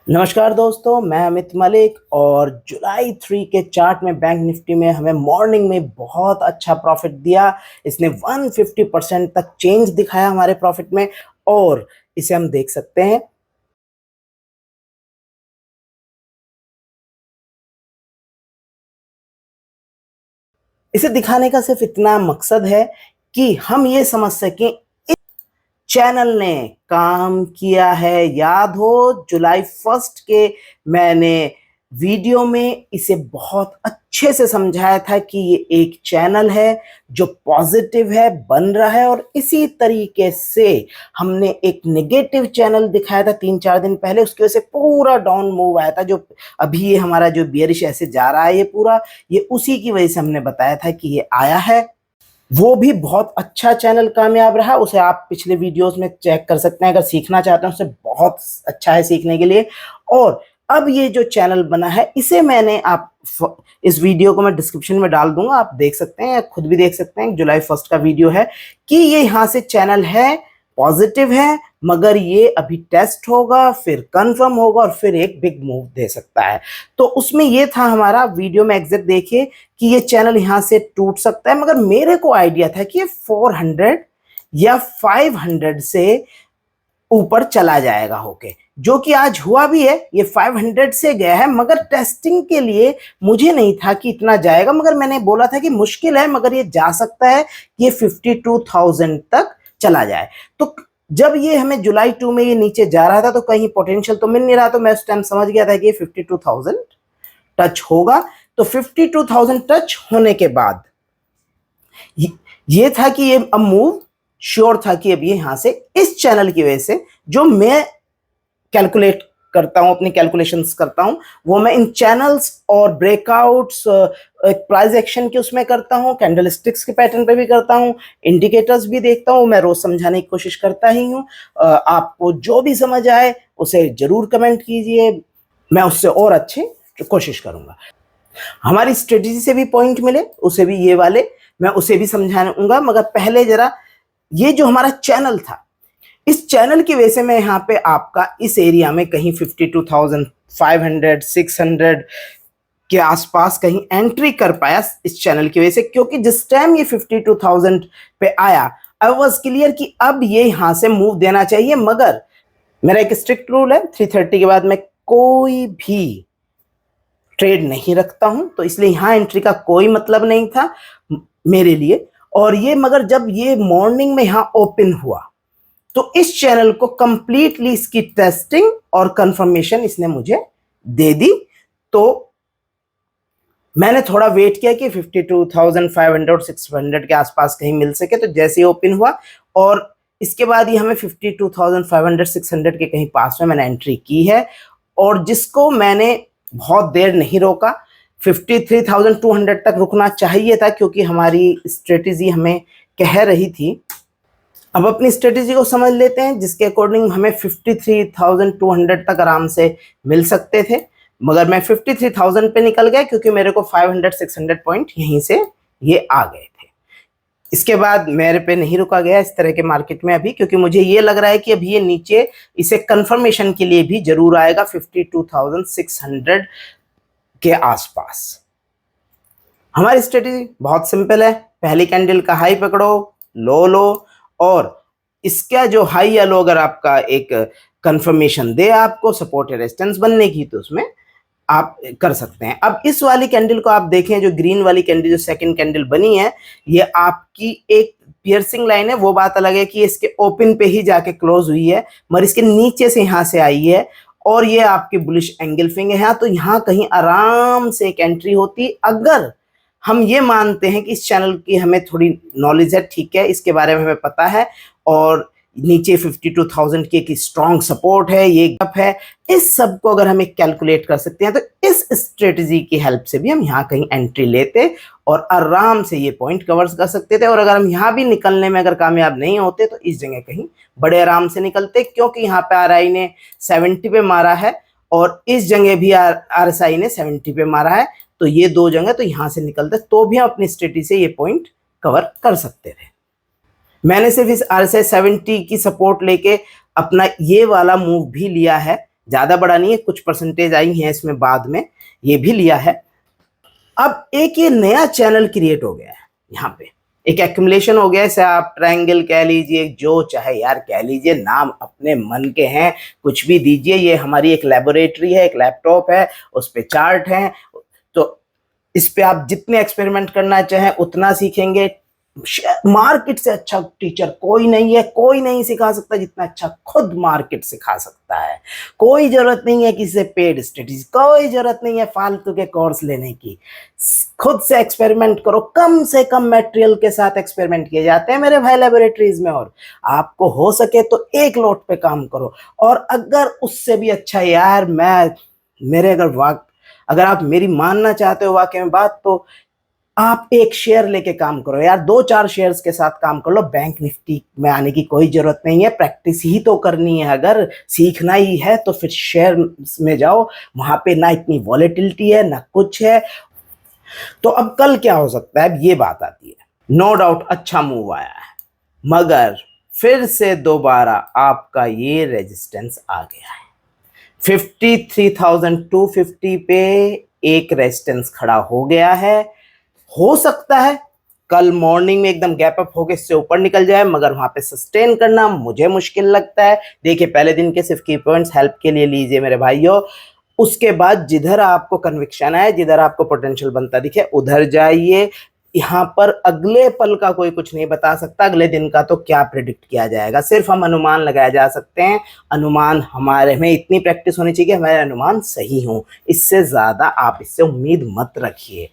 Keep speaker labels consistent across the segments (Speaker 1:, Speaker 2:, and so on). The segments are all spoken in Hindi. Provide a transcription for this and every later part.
Speaker 1: नमस्कार दोस्तों, मैं अमित मलिक और जुलाई 3 के चार्ट में बैंक निफ्टी में हमें मॉर्निंग में बहुत अच्छा प्रॉफिट दिया। इसने 150% तक चेंज दिखाया हमारे प्रॉफिट में और इसे हम देख सकते हैं। इसे दिखाने का सिर्फ इतना मकसद है कि हम ये समझ सकें चैनल ने काम किया है। याद हो जुलाई 1 के मैंने वीडियो में इसे बहुत अच्छे से समझाया था कि ये एक चैनल है जो पॉजिटिव है, बन रहा है। और इसी तरीके से हमने एक नेगेटिव चैनल दिखाया था 3-4 दिन पहले, उसकी वजह से पूरा डाउन मूव आया था। जो अभी ये हमारा जो बियरिश ऐसे जा रहा है, ये पूरा ये उसी की वजह से हमने बताया था कि ये आया है। वो भी बहुत अच्छा चैनल कामयाब रहा। उसे आप पिछले वीडियोस में चेक कर सकते हैं अगर सीखना चाहते हैं। उसे बहुत अच्छा है सीखने के लिए। और अब ये जो चैनल बना है इसे मैंने इस वीडियो को मैं डिस्क्रिप्शन में डाल दूंगा, आप देख सकते हैं या खुद भी देख सकते हैं। जुलाई 1 का वीडियो है कि ये यहाँ से चैनल है, पॉजिटिव है, मगर ये अभी टेस्ट होगा, फिर कंफर्म होगा और फिर एक बिग मूव दे सकता है। तो उसमें ये था हमारा वीडियो में एग्जैक्ट देखिए कि ये चैनल यहां से टूट सकता है, मगर मेरे को आइडिया था कि ये 400 या 500 से ऊपर चला जाएगा होके, जो कि आज हुआ भी है। ये 500 से गया है, मगर टेस्टिंग के लिए मुझे नहीं था कि इतना जाएगा, मगर मैंने बोला था कि मुश्किल है, मगर ये जा सकता है कि ये 52,000 तक चला जाए। तो जब ये हमें जुलाई 2 में ये नीचे जा रहा था तो कहीं पोटेंशियल तो मिल नहीं रहा, तो मैं उस टाइम समझ गया था कि ये 52,000 टच होगा। तो 52,000 टच होने के बाद ये था कि ये अब मूव श्योर था कि अब ये यहां से इस चैनल की वजह से जो मैं कैलकुलेट करता हूं, अपनी कैलकुलेशंस करता हूं, वो मैं इन चैनल्स और ब्रेकआउट्स प्राइस एक्शन के उसमें करता हूं, कैंडलस्टिक्स के पैटर्न पे भी करता हूं, इंडिकेटर्स भी देखता हूं। मैं रोज समझाने की कोशिश करता ही हूं। आपको जो भी समझ आए उसे जरूर कमेंट कीजिए, मैं उससे और अच्छे कोशिश करूंगा। हमारी स्ट्रेटेजी से भी पॉइंट मिले उसे भी ये वाले मैं उसे भी समझाऊंगा, मगर पहले जरा ये जो हमारा चैनल था, इस चैनल की वजह से मैं यहाँ पे आपका इस एरिया में कहीं 52,500 600 के आसपास कहीं एंट्री कर पाया इस चैनल की वजह से, क्योंकि जिस टाइम ये 52,000 पे आया आई वॉज क्लियर कि अब ये यहां से मूव देना चाहिए। मगर मेरा एक स्ट्रिक्ट रूल है, 3:30 के बाद मैं कोई भी ट्रेड नहीं रखता हूं, तो इसलिए यहां एंट्री का कोई मतलब नहीं था मेरे लिए। और ये मगर जब ये मॉर्निंग में यहां ओपन हुआ तो इस चैनल को कंप्लीटली इसकी टेस्टिंग और कंफर्मेशन इसने मुझे दे दी। तो मैंने थोड़ा वेट किया कि 52,500 और 600 के आसपास कहीं मिल सके। तो जैसे ही ओपन हुआ और इसके बाद ये हमें 52,500 600 के कहीं पास में मैंने एंट्री की है, और जिसको मैंने बहुत देर नहीं रोका। 53,200 तक रुकना चाहिए था, क्योंकि हमारी स्ट्रेटेजी हमें कह रही थी। अब अपनी स्ट्रेटेजी को समझ लेते हैं, जिसके अकॉर्डिंग हमें 53,200 तक आराम से मिल सकते थे, मगर मैं 53,000 पे निकल गया क्योंकि मेरे को 500-600 पॉइंट यहीं से ये आ गए थे। इसके बाद मेरे पे नहीं रुका गया इस तरह के मार्केट में अभी, क्योंकि मुझे ये लग रहा है कि अभी ये नीचे इसे कंफर्मेशन के लिए भी जरूर आएगा 52,600 के आसपास। हमारी स्ट्रेटेजी बहुत सिंपल है, पहली कैंडल का हाई पकड़ो, लो लो, और इसका जो हाई या लो अगर आपका एक कंफर्मेशन दे आपको सपोर्ट रेजिस्टेंस बनने की, तो उसमें आप कर सकते हैं। अब इस वाली कैंडल को आप देखें, जो ग्रीन वाली कैंडल जो सेकंड कैंडल बनी है, ये आपकी एक पियर्सिंग लाइन है। वो बात अलग है कि इसके ओपन पे ही जाके क्लोज हुई है, मगर इसके नीचे से यहां से आई है और ये आपकी बुलिश एंगल फिंगर है। तो यहां कहीं आराम से एक एंट्री होती अगर हम ये मानते हैं कि इस चैनल की हमें थोड़ी नॉलेज है, ठीक है, इसके बारे में हमें पता है, और नीचे 52,000 की एक स्ट्रॉन्ग सपोर्ट है, ये गप है, इस सब को अगर हम एक कैलकुलेट कर सकते हैं तो इस स्ट्रेटजी की हेल्प से भी हम यहाँ कहीं एंट्री लेते और आराम से ये पॉइंट कवर कर सकते थे। और अगर हम यहाँ भी निकलने में अगर कामयाब नहीं होते तो इस जगह कहीं बड़े आराम से निकलते, क्योंकि यहाँ पे RSI ने 70 पे मारा है और इस जगह भी RSI ने 70 पे मारा है। तो ये दो जगह तो यहां से निकलते तो भी हम अपनी स्ट्रेटजी से ये पॉइंट कवर कर सकते थे। मैंने सिर्फ इस RSI 70 की सपोर्ट लेके अपना ये वाला मूव भी लिया है, ज़्यादा बड़ा नहीं है, कुछ परसेंटेज आई हैं इसमें बाद में, ये भी लिया है। अब एक ये नया चैनल क्रिएट हो गया है, यहाँ पे एक एक्यूमुलेशन हो गया है। इसे आप ट्रायंगल कह लीजिए, जो चाहे यार कह लीजिए, नाम अपने मन के हैं, कुछ भी दीजिए। ये हमारी एक लेबोरेटरी है, एक लैपटॉप है, उस पे चार्ट है, तो इस पे आप जितने एक्सपेरिमेंट करना चाहें उतना सीखेंगे। मार्केट से अच्छा टीचर कोई नहीं है, कोई नहीं सिखा सकता जितना अच्छा खुद मार्केट सिखा सकता है। कोई जरूरत नहीं है किसी से पेड स्टडीज, कोई जरूरत नहीं है फालतू के कोर्स लेने की। खुद से एक्सपेरिमेंट करो, कम से कम मटेरियल के साथ एक्सपेरिमेंट किए जाते हैं मेरे भाई लेबोरेटरीज में, और आपको हो सके तो एक लोट पे काम करो। और अगर उससे भी अच्छा यार अगर आप मेरी मानना चाहते हो वाकई में बात, तो आप एक शेयर लेके काम करो यार, 2-4 शेयर्स के साथ काम कर लो। बैंक निफ्टी में आने की कोई जरूरत नहीं है, प्रैक्टिस ही तो करनी है। अगर सीखना ही है तो फिर शेयर में जाओ, वहां पे ना इतनी वॉलेटिलिटी है ना कुछ है। तो अब कल क्या हो सकता है, अब ये बात आती है। नो डाउट अच्छा मूव आया है, मगर फिर से दोबारा आपका ये रेजिस्टेंस आ गया है। 53,250 पे एक रेजिस्टेंस खड़ा हो गया है। हो सकता है कल मॉर्निंग में एकदम गैप अप होकर इससे ऊपर निकल जाए, मगर वहां पे सस्टेन करना मुझे मुश्किल लगता है। देखिए, पहले दिन के सिर्फ की पॉइंट्स हेल्प के लिए लीजिए मेरे भाइयों। उसके बाद जिधर आपको कन्विक्शन है, जिधर आपको पोटेंशियल बनता दिखे, उधर जाइए। यहाँ पर अगले पल का कोई कुछ नहीं बता सकता, अगले दिन का तो क्या प्रिडिक्ट किया जाएगा। सिर्फ हम अनुमान लगाया जा सकते हैं। अनुमान, हमारे में इतनी प्रैक्टिस होनी चाहिए कि हमारे अनुमान सही हों, इससे ज्यादा आप इससे उम्मीद मत रखिए।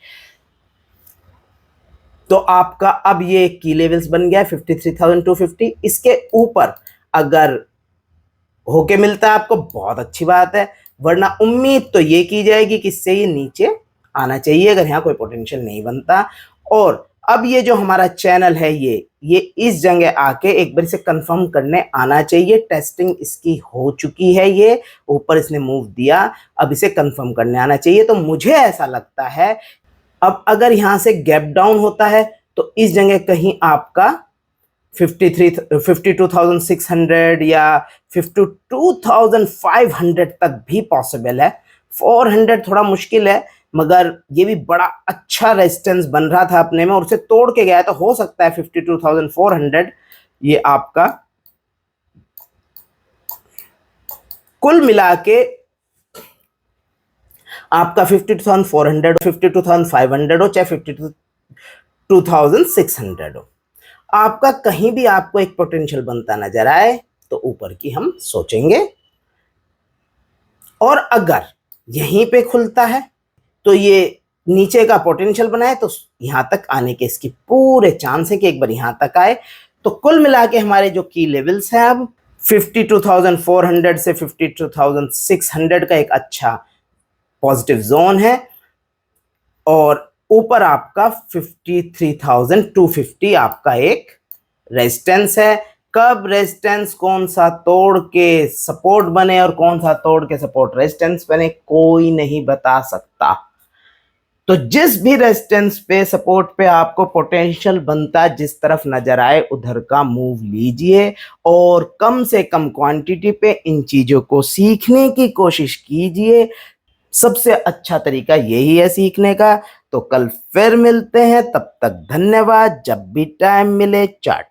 Speaker 1: तो आपका अब ये की लेवल्स बन गया 53,250। इसके ऊपर अगर होके मिलता है आपको, बहुत अच्छी बात है, वरना उम्मीद तो ये की जाएगी कि इससे ये नीचे आना चाहिए अगर यहाँ कोई पोटेंशियल नहीं बनता। और अब ये जो हमारा चैनल है, ये इस जगह आके एक बार से कंफर्म करने आना चाहिए। टेस्टिंग इसकी हो चुकी है, ये ऊपर इसने मूव दिया, अब इसे कंफर्म करने आना चाहिए। तो मुझे ऐसा लगता है अब अगर यहां से गैप डाउन होता है तो इस जगह कहीं आपका 52,600 या 52,500 तक भी पॉसिबल है। 400 थोड़ा मुश्किल है, मगर ये भी बड़ा अच्छा रेजिस्टेंस बन रहा था अपने में और उसे तोड़ के गया, तो हो सकता है 52,400 ये आपका कुल मिला के आपका 52,400, 52,500 हो चाहे 52,600 हो, आपका कहीं भी आपको एक पोटेंशियल बनता नजर आए तो ऊपर की हम सोचेंगे। और अगर यहीं पे खुलता है तो ये नीचे का पोटेंशियल बनाए, तो यहां तक आने के इसकी पूरे चांस है कि एक बार यहां तक आए। तो कुल मिला के हमारे जो की लेवल्स हैं अब 52,400 से 52,600 का एक अच्छा पॉजिटिव जोन है, और ऊपर आपका 53,250 आपका एक रेजिस्टेंस है। कब रेजिस्टेंस कौन सा तोड़ के सपोर्ट बने और कौन सा तोड़ के सपोर्ट रेजिस्टेंस बने, कोई नहीं बता सकता। तो जिस भी रेजिस्टेंस पे, सपोर्ट पे आपको पोटेंशियल बनता जिस तरफ नजर आए उधर का मूव लीजिए, और कम से कम क्वांटिटी पे इन चीजों को सीखने की कोशिश कीजिए। सबसे अच्छा तरीका यही है सीखने का। तो कल फिर मिलते हैं, तब तक धन्यवाद। जब भी टाइम मिले चार्ट